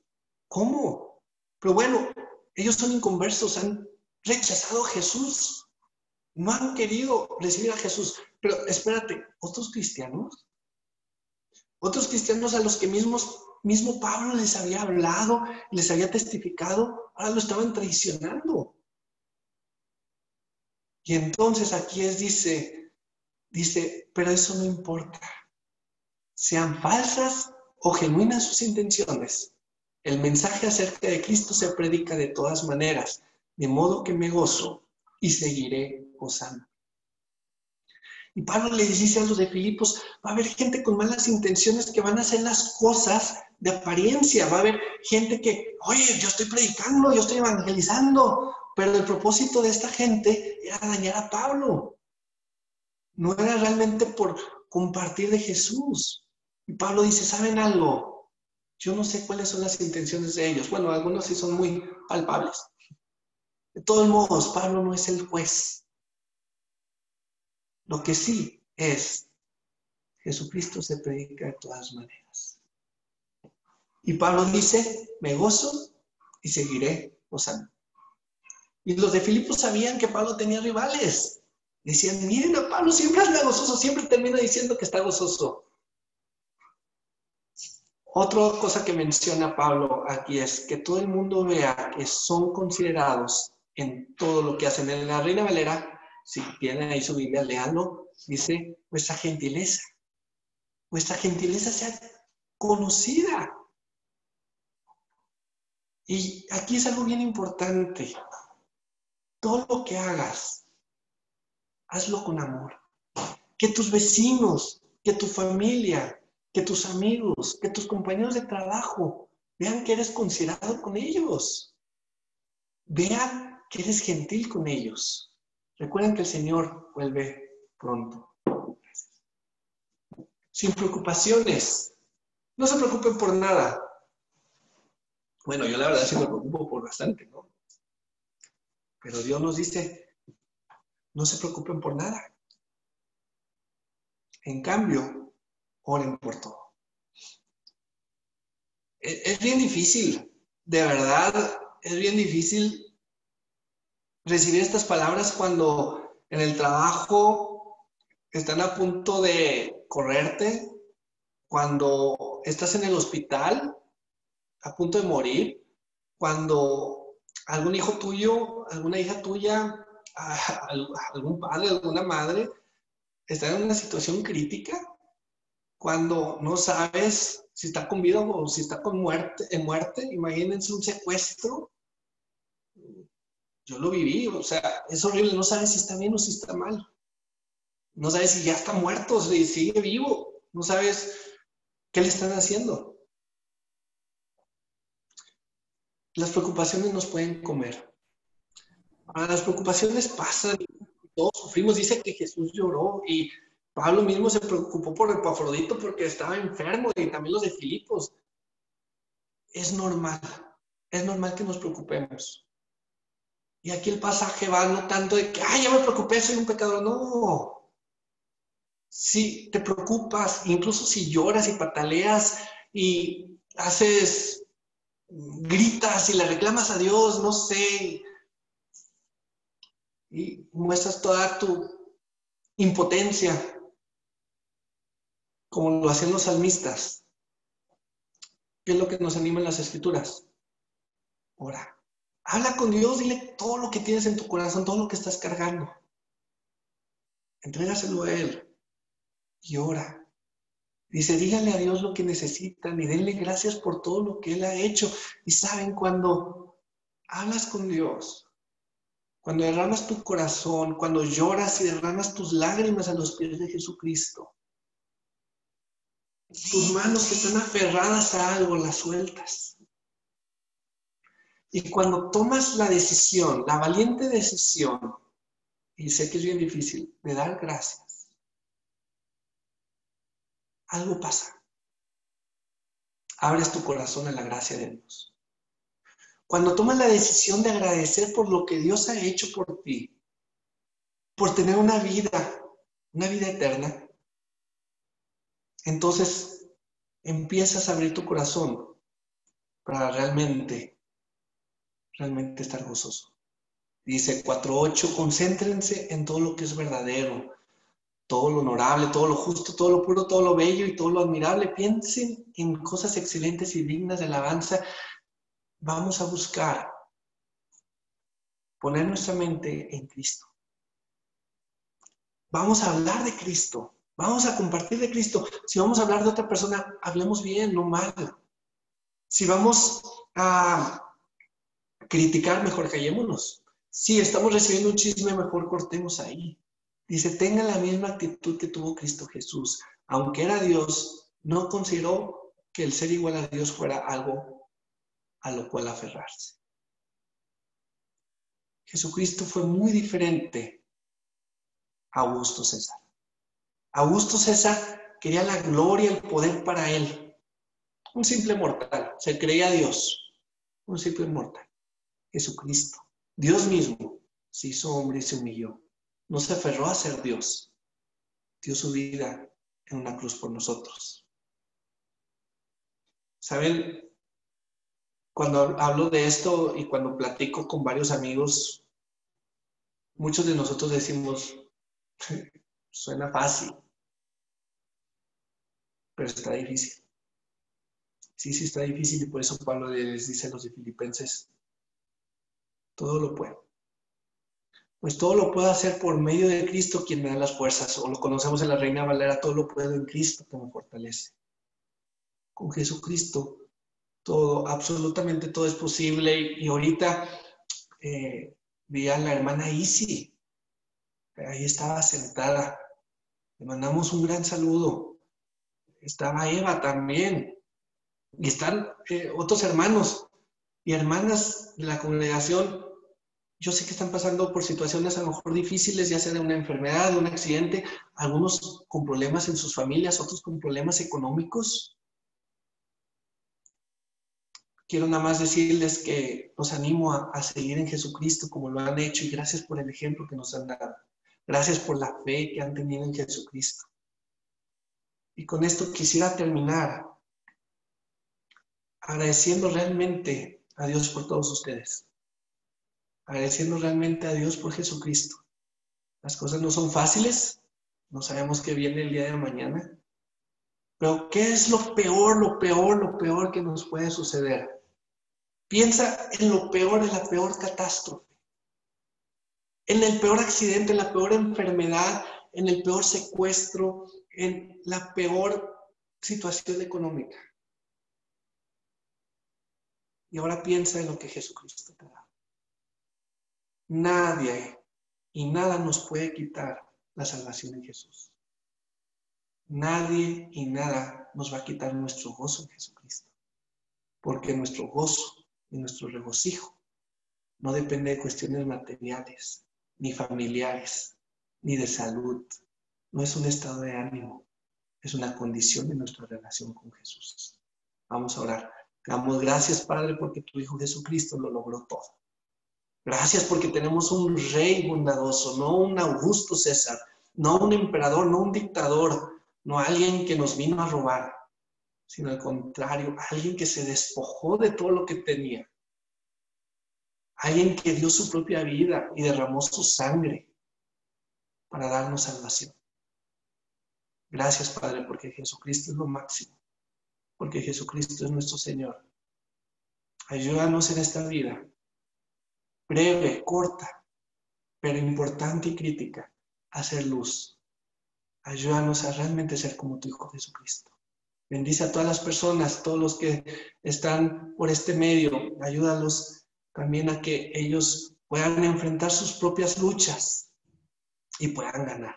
¿cómo? Pero bueno, ellos son inconversos, han rechazado a Jesús, no han querido recibir a Jesús. Pero espérate, ¿otros cristianos? Otros cristianos a los que mismo Pablo les había hablado, les había testificado, ahora lo estaban traicionando. Y entonces aquí dice, pero eso no importa. Sean falsas o genuinas sus intenciones, el mensaje acerca de Cristo se predica de todas maneras, de modo que me gozo y seguiré gozando. Y Pablo le dice a los de Filipos, va a haber gente con malas intenciones que van a hacer las cosas de apariencia. Va a haber gente que, oye, yo estoy predicando, yo estoy evangelizando, pero el propósito de esta gente era dañar a Pablo. No era realmente por compartir de Jesús. Y Pablo dice, ¿saben algo? Yo no sé cuáles son las intenciones de ellos. Bueno, algunos sí son muy palpables. De todos modos, Pablo no es el juez. Lo que sí es, Jesucristo se predica de todas maneras. Y Pablo dice, me gozo y seguiré gozando. Y los de Filipos sabían que Pablo tenía rivales. Decían, miren a Pablo, siempre anda gozoso, siempre termina diciendo que está gozoso. Otra cosa que menciona Pablo aquí es que todo el mundo vea que son considerados en todo lo que hacen. En la Reina Valera, si tienen ahí su Biblia, léanlo, dice, vuestra gentileza sea conocida. Y aquí es algo bien importante. Todo lo que hagas, hazlo con amor. Que tus vecinos, que tu familia, que tus amigos, que tus compañeros de trabajo vean que eres considerado con ellos. Vean que eres gentil con ellos. Recuerden que el Señor vuelve pronto. Sin preocupaciones. No se preocupen por nada. Bueno, yo la verdad sí me preocupo por bastante, ¿no? Pero Dios nos dice, no se preocupen por nada. En cambio, oren por todo. Es bien difícil, de verdad, es bien difícil recibir estas palabras cuando en el trabajo están a punto de correrte, cuando estás en el hospital a punto de morir, cuando algún hijo tuyo, alguna hija tuya, algún padre, alguna madre está en una situación crítica, cuando no sabes si está con vida o si está en muerte. Imagínense un secuestro. Yo lo viví, o sea, es horrible, no sabes si está bien o si está mal. No sabes si ya está muerto, si sigue vivo. No sabes qué le están haciendo. Las preocupaciones nos pueden comer. Ahora, las preocupaciones pasan, todos sufrimos. Dice que Jesús lloró y Pablo mismo se preocupó por Epafrodito porque estaba enfermo, y también los de Filipos. Es normal que nos preocupemos. Y aquí el pasaje va no tanto de que, ay, ya me preocupé, soy un pecador. No. Si te preocupas, incluso si lloras y pataleas y haces, gritas y le reclamas a Dios, no sé, y muestras toda tu impotencia, como lo hacían los salmistas. ¿Qué es lo que nos anima en las Escrituras? Ora. Habla con Dios, dile todo lo que tienes en tu corazón, todo lo que estás cargando. Entrégaselo a Él y ora. Dice, díganle a Dios lo que necesitan y denle gracias por todo lo que Él ha hecho. Y saben, cuando hablas con Dios, cuando derramas tu corazón, cuando lloras y derramas tus lágrimas a los pies de Jesucristo, tus manos que están aferradas a algo, las sueltas. Y cuando tomas la decisión, la valiente decisión, y sé que es bien difícil, de dar gracias, algo pasa. Abres tu corazón a la gracia de Dios. Cuando tomas la decisión de agradecer por lo que Dios ha hecho por ti, por tener una vida eterna, entonces empiezas a abrir tu corazón para realmente estar gozoso. Dice 4:8, concéntrense en todo lo que es verdadero, todo lo honorable, todo lo justo, todo lo puro, todo lo bello y todo lo admirable. Piensen en cosas excelentes y dignas de alabanza. Vamos a buscar poner nuestra mente en Cristo. vamos a hablar de Cristo, vamos a compartir de Cristo. Si vamos a hablar de otra persona, hablemos bien, no mal. Si vamos a criticar, mejor callémonos. Si estamos recibiendo un chisme, mejor cortemos ahí. Dice, tengan la misma actitud que tuvo Cristo Jesús. Aunque era Dios, no consideró que el ser igual a Dios fuera algo a lo cual aferrarse. Jesucristo fue muy diferente a Augusto César. Augusto César quería la gloria y el poder para él. Un simple mortal, se creía Dios. Un simple mortal. Jesucristo, Dios mismo, se hizo hombre y se humilló. No se aferró a ser Dios. Dio su vida en una cruz por nosotros. ¿Saben? Cuando hablo de esto y cuando platico con varios amigos, muchos de nosotros decimos, suena fácil, pero está difícil. Sí, está difícil y por eso Pablo les dice a los de Filipenses, todo lo puedo. Pues todo lo puedo hacer por medio de Cristo quien me da las fuerzas, o lo conocemos en la Reina Valera, todo lo puedo en Cristo que me fortalece. Con Jesucristo todo, absolutamente todo es posible. Y ahorita vi a la hermana Isi, ahí estaba sentada, le mandamos un gran saludo. Estaba Eva también, y están otros hermanos y hermanas de la congregación. Yo sé que están pasando por situaciones a lo mejor difíciles, ya sea de una enfermedad, de un accidente, algunos con problemas en sus familias, otros con problemas económicos. Quiero nada más decirles que los animo a seguir en Jesucristo como lo han hecho y gracias por el ejemplo que nos han dado. Gracias por la fe que han tenido en Jesucristo. Y con esto quisiera terminar agradeciendo realmente a Dios por todos ustedes. Agradeciendo realmente a Dios por Jesucristo. Las cosas no son fáciles, no sabemos qué viene el día de mañana. Pero ¿qué es lo peor que nos puede suceder? Piensa en lo peor, en la peor catástrofe, en el peor accidente, en la peor enfermedad, en el peor secuestro, en la peor situación económica. Y ahora piensa en lo que Jesucristo te da. Nadie y nada nos puede quitar la salvación en Jesús. Nadie y nada nos va a quitar nuestro gozo en Jesucristo. Porque nuestro gozo y nuestro regocijo no depende de cuestiones materiales, ni familiares, ni de salud. No es un estado de ánimo, es una condición de nuestra relación con Jesús. Vamos a orar. Te damos gracias, Padre, porque tu Hijo Jesucristo lo logró todo. Gracias porque tenemos un rey bondadoso, no un Augusto César, no un emperador, no un dictador, no alguien que nos vino a robar, sino al contrario, alguien que se despojó de todo lo que tenía. Alguien que dio su propia vida y derramó su sangre para darnos salvación. Gracias, Padre, porque Jesucristo es lo máximo, porque Jesucristo es nuestro Señor. Ayúdanos en esta vida, breve, corta, pero importante y crítica, a hacer luz. Ayúdanos a realmente ser como tu Hijo Jesucristo. Bendice a todas las personas, todos los que están por este medio. Ayúdalos también a que ellos puedan enfrentar sus propias luchas y puedan ganar.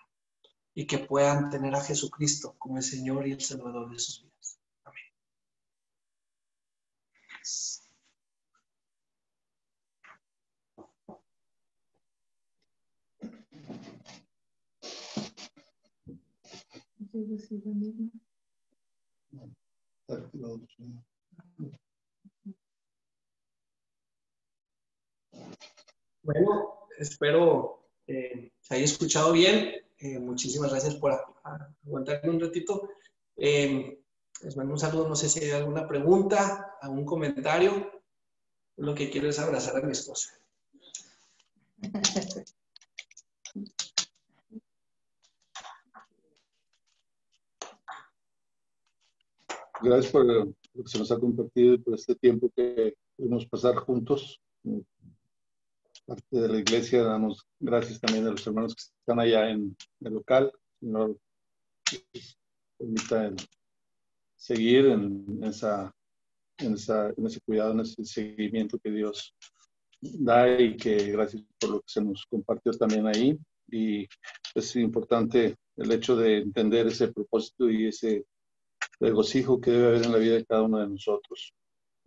Y que puedan tener a Jesucristo como el Señor y el Salvador de sus vidas. Amén. Bueno, espero se haya escuchado bien. Muchísimas gracias por aguantarme un ratito. Les mando un saludo. No sé si hay alguna pregunta, algún comentario. Lo que quiero es abrazar a mi esposa. Gracias por lo que se nos ha compartido y por este tiempo que pudimos pasar juntos. parte de la iglesia, damos gracias también a los hermanos que están allá en el local. Señor, permita seguir en ese cuidado, en ese seguimiento que Dios da, y que gracias por lo que se nos compartió también ahí. Y es importante el hecho de entender ese propósito y ese regocijo que debe haber en la vida de cada uno de nosotros.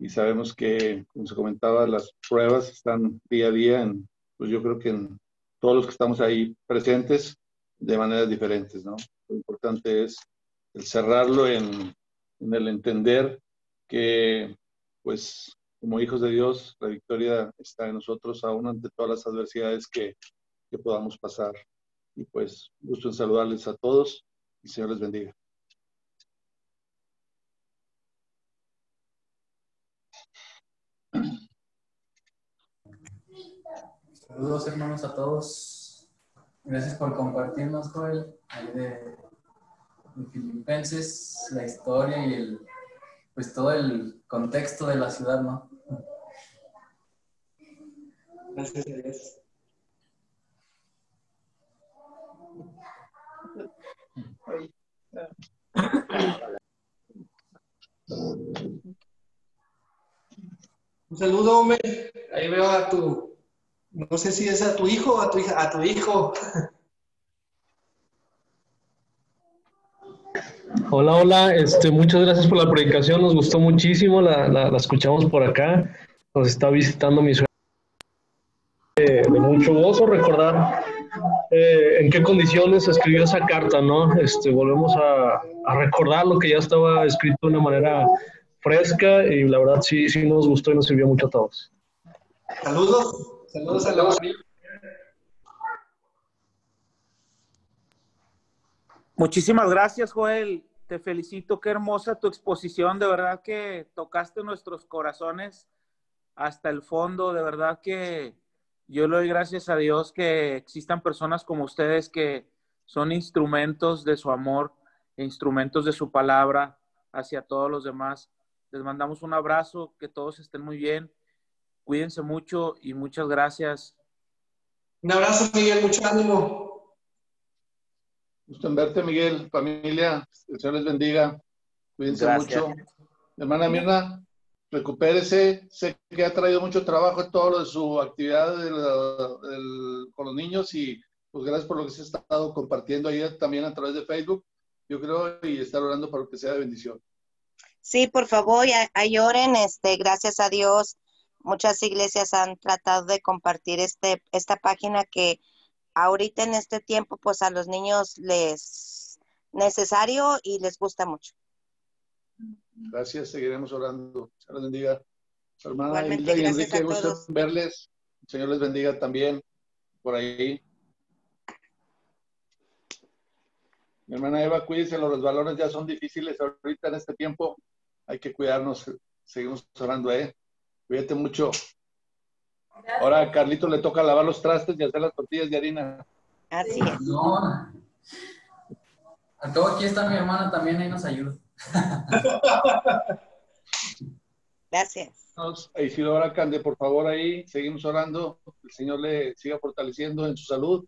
Y sabemos que, como se comentaba, las pruebas están día a día, pues yo creo que en todos los que estamos ahí presentes, de maneras diferentes, ¿no? Lo importante es el cerrarlo en el entender que, pues, como hijos de Dios, la victoria está en nosotros, aún ante todas las adversidades que podamos pasar. Y pues, gusto en saludarles a todos y Señor les bendiga. Saludos, hermanos, a todos. Gracias por compartirnos, Joel, ahí de Filipenses, la historia y pues todo el contexto de la ciudad, ¿no? Gracias a Dios. Un saludo, hombre. Ahí veo a no sé si es a tu hijo o a tu hija, a tu hijo. Hola, hola, muchas gracias por la predicación, nos gustó muchísimo, la escuchamos por acá, nos está visitando mi suegra, de mucho gozo recordar en qué condiciones escribió esa carta, ¿no? Volvemos a recordar lo que ya estaba escrito de una manera fresca, y la verdad sí nos gustó y nos sirvió mucho a todos. Saludos a la familia. Muchísimas gracias, Joel. Te felicito, qué hermosa tu exposición. De verdad que tocaste nuestros corazones hasta el fondo. De verdad que yo le doy gracias a Dios que existan personas como ustedes que son instrumentos de su amor, instrumentos de su palabra hacia todos los demás. Les mandamos un abrazo, que todos estén muy bien. Cuídense mucho y muchas gracias. Un abrazo, Miguel, mucho ánimo. Gusto en verte, Miguel, familia, el Señor les bendiga, cuídense Gracias. mucho. Hermana Mirna, recupérese, sé que ha traído mucho trabajo en todo lo de su actividad con los niños, y pues gracias por lo que se ha estado compartiendo ahí también a través de Facebook, yo creo, y estar orando para que sea de bendición. Sí, por favor, ahí oren, gracias a Dios, muchas iglesias han tratado de compartir esta página que ahorita en este tiempo, pues a los niños les necesario y les gusta mucho. Gracias, seguiremos orando. Señor les bendiga. Hermana Igualmente, Hilda y gracias Enrique, a gusto todos. en verles. El Señor les bendiga también por ahí. Mi hermana Eva, cuídense, los balones ya son difíciles ahorita en este tiempo. Hay que cuidarnos. Seguimos orando, Cuídate mucho. Ahora a Carlito le toca lavar los trastes y hacer las tortillas de harina. Así es. No, a todo aquí está mi hermana también, ahí nos ayuda. Gracias. A Isidora Cande, por favor, ahí. Seguimos orando. El Señor le siga fortaleciendo en su salud.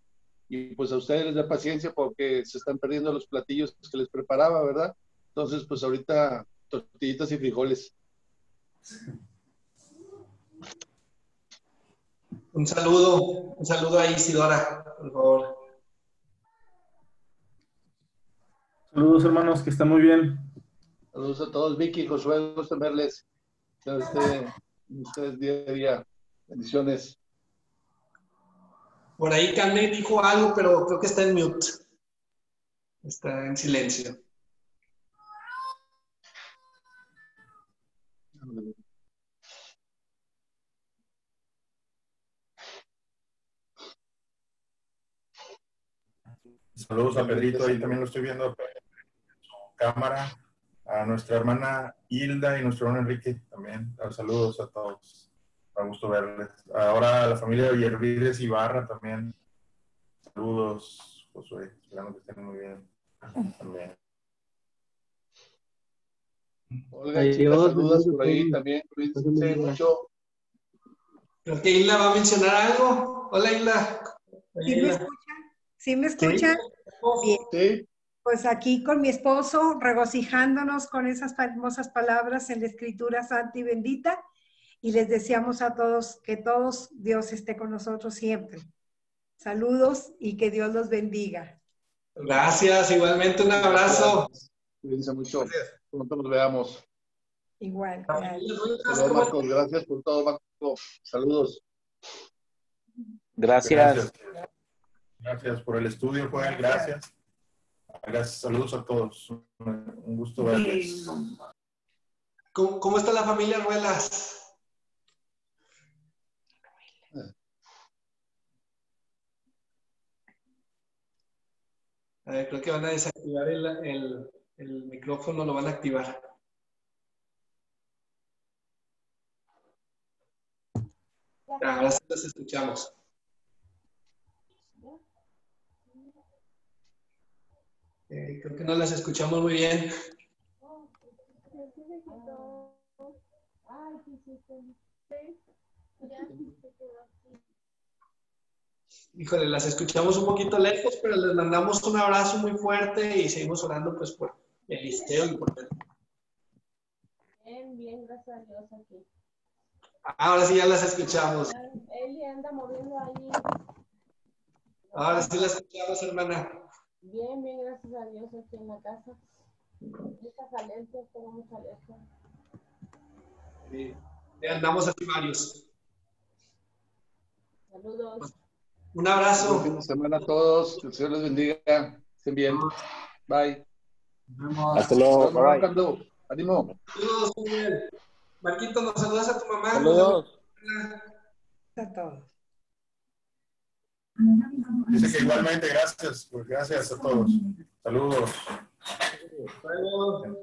Y pues a ustedes les da paciencia porque se están perdiendo los platillos que les preparaba, ¿verdad? Entonces, pues ahorita tortillitas y frijoles. Un saludo a Isidora, por favor. Saludos, hermanos, que están muy bien. Saludos a todos. Vicky, Josué, gusto en verles. Ustedes día a día. Bendiciones. Por ahí Carmen dijo algo, pero creo que está en mute. Está en silencio. Saludos a Pedrito, ahí también lo estoy viendo en su cámara. A nuestra hermana Hilda y nuestro hermano Enrique también. Saludos a todos. Me gusto verles. Ahora a la familia de Villarvides y Barra también. Saludos, Josué. Esperamos que estén muy bien. También. Olga, chicas, saludos por ahí también. Cuídense mucho. Creo que Hilda va a mencionar algo. Hola, Hilda. ¿Sí me escuchan? ¿Sí me escuchan? Bien. Sí. Pues aquí con mi esposo, regocijándonos con esas hermosas palabras en la Escritura Santa y Bendita. Y les deseamos a todos que todos Dios esté con nosotros siempre. Saludos y que Dios los bendiga. Gracias, igualmente un abrazo. Cuídense mucho. Pronto nos veamos. Igual. Saludos, Marcos. Gracias por todo, Marcos. Saludos. Gracias. Gracias por el estudio, Joel. Gracias. Gracias. Saludos a todos. Un gusto verles. ¿Cómo está la familia Ruelas? A ver, creo que van a desactivar el micrófono, lo van a activar. Ahora sí los escuchamos. Creo que no las escuchamos muy bien. Híjole, las escuchamos un poquito lejos, pero les mandamos un abrazo muy fuerte y seguimos orando pues por Eliseo y por Pedro. Bien, gracias a Dios aquí. Ahora sí ya las escuchamos. Eli anda moviendo ahí. Ahora sí las escuchamos, hermana. Bien, gracias a Dios aquí en la casa. Muchas alergias, tengo mucha alergia. Sí, ya andamos así varios. Saludos. Un abrazo. Buen fin de semana a todos. Que el Señor les bendiga. Estén bien. Bye. Hasta luego. Bye. Ánimo. Saludos, Miguel. Marquito, ¿nos saludas a tu mamá? Saludos. A todos. Dice que igualmente, gracias. Pues gracias a todos. Saludos. Saludos.